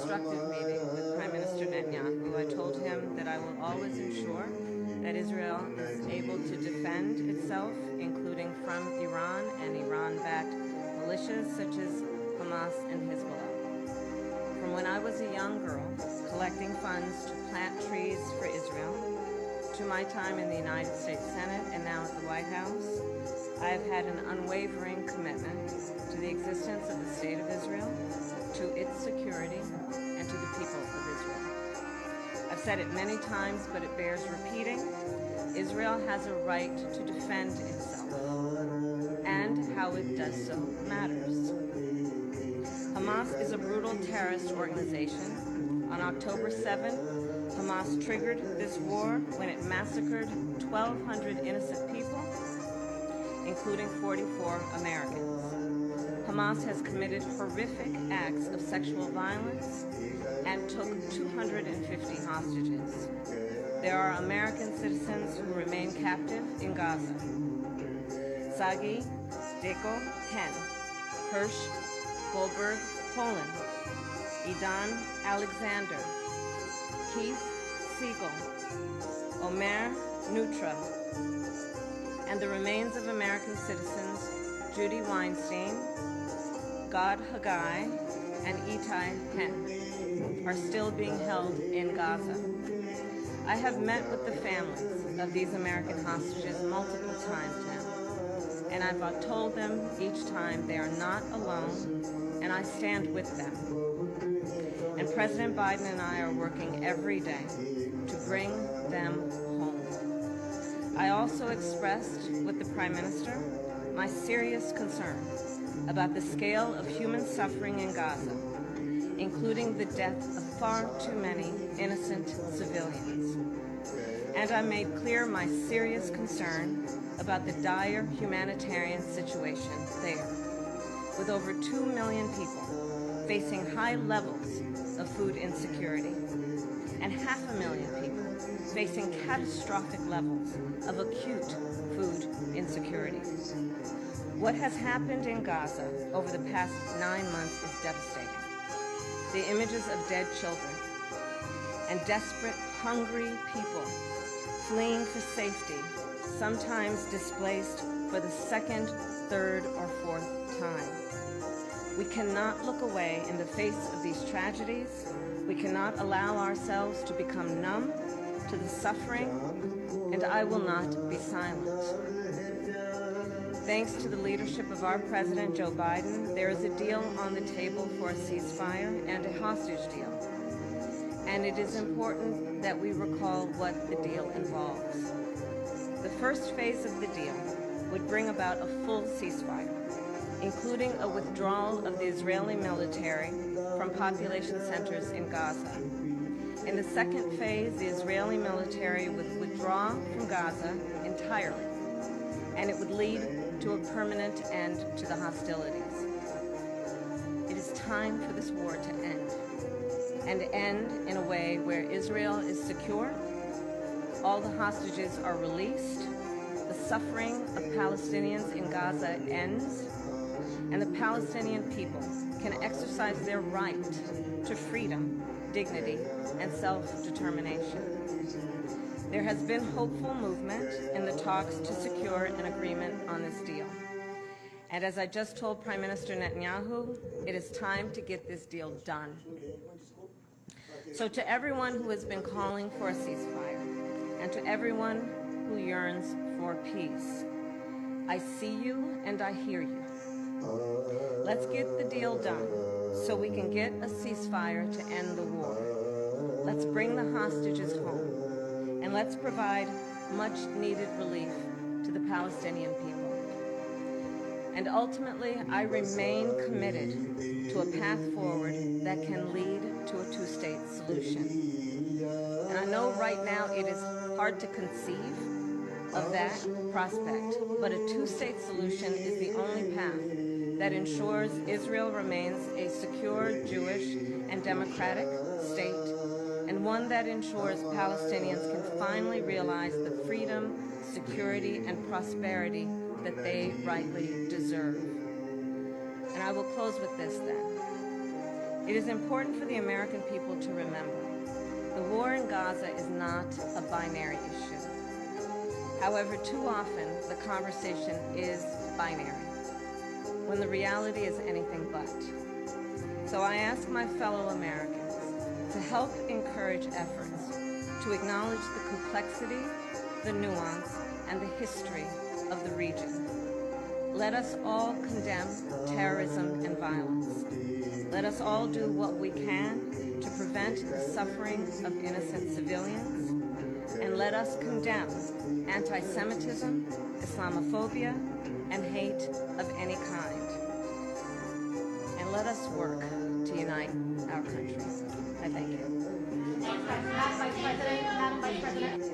constructive meeting with Prime Minister Netanyahu, I told him that I will always ensure that Israel is able to defend itself, including from Iran and Iran-backed militias such as Hamas and Hezbollah. From when I was a young girl, collecting funds to plant trees for Israel, to my time in the United States Senate and now at the White House, I have had an unwavering commitment to the existence of the State of Israel, to its security, and to the people of Israel. I've said it many times, but it bears repeating. Israel has a right to defend itself, and how it does so matters. Hamas is a brutal terrorist organization. On October 7th, Hamas triggered this war when it massacred 1,200 innocent people, including 44 Americans. Hamas has committed horrific acts of sexual violence and took 250 hostages. There are American citizens who remain captive in Gaza. Sagi, Deko, 10, Hirsch, Goldberg, Poland, Idan, Alexander, Keith, Siegel, Omer, Nutra, and the remains of American citizens Judy Weinstein, Gad Haggai, and Itai Penn are still being held in Gaza. I have met with the families of these American hostages multiple times now, and I've told them each time they are not alone, and I stand with them. And President Biden and I are working every day to bring them home. I also expressed with the Prime Minister my serious concern about the scale of human suffering in Gaza, including the death of far too many innocent civilians. And I made clear my serious concern about the dire humanitarian situation there, with over 2 million people facing high levels of food insecurity, and 500,000 people facing catastrophic levels of acute food insecurity. What has happened in Gaza over the past 9 months is devastating. The images of dead children and desperate, hungry people fleeing for safety, sometimes displaced for the second, third, or fourth time. We cannot look away in the face of these tragedies. We cannot allow ourselves to become numb to the suffering, and I will not be silent. Thanks to the leadership of our President Joe Biden, there is a deal on the table for a ceasefire and a hostage deal. And it is important that we recall what the deal involves. The first phase of the deal would bring about a full ceasefire, including a withdrawal of the Israeli military from population centers in Gaza. In the second phase, the Israeli military would withdraw from Gaza entirely, and it would lead to a permanent end to the hostilities. It is time for this war to end, and end in a way where Israel is secure, all the hostages are released, the suffering of Palestinians in Gaza ends, and the Palestinian people can exercise their right to freedom, dignity, and self-determination. There has been hopeful movement in the talks to secure an agreement on this deal. And as I just told Prime Minister Netanyahu, it is time to get this deal done. So to everyone who has been calling for a ceasefire, and to everyone who yearns for peace, I see you and I hear you. Let's get the deal done so we can get a ceasefire to end the war. Let's bring the hostages home, and let's provide much-needed relief to the Palestinian people. And ultimately, I remain committed to a path forward that can lead to a two-state solution. And I know right now it is hard to conceive of that prospect, but a two-state solution is the only path that ensures Israel remains a secure, Jewish, and democratic state, and one that ensures Palestinians can finally realize the freedom, security, and prosperity that they rightly deserve. And I will close with this then. It is important for the American people to remember the war in Gaza is not a binary issue. However, too often the conversation is binary, when the reality is anything but. So I ask my fellow Americans to help encourage efforts to acknowledge the complexity, the nuance, and the history of the region. Let us all condemn terrorism and violence. Let us all do what we can to prevent the suffering of innocent civilians. And let us condemn anti-Semitism, Islamophobia, and hate of any kind. And let us work to unite our country. I thank you. Madam Vice President.